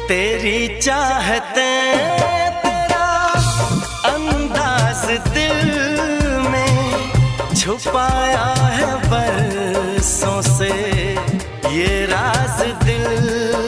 तेरी चाहते तेरा अंदाज दिल में छुपाया है बरसों से, ये राज दिल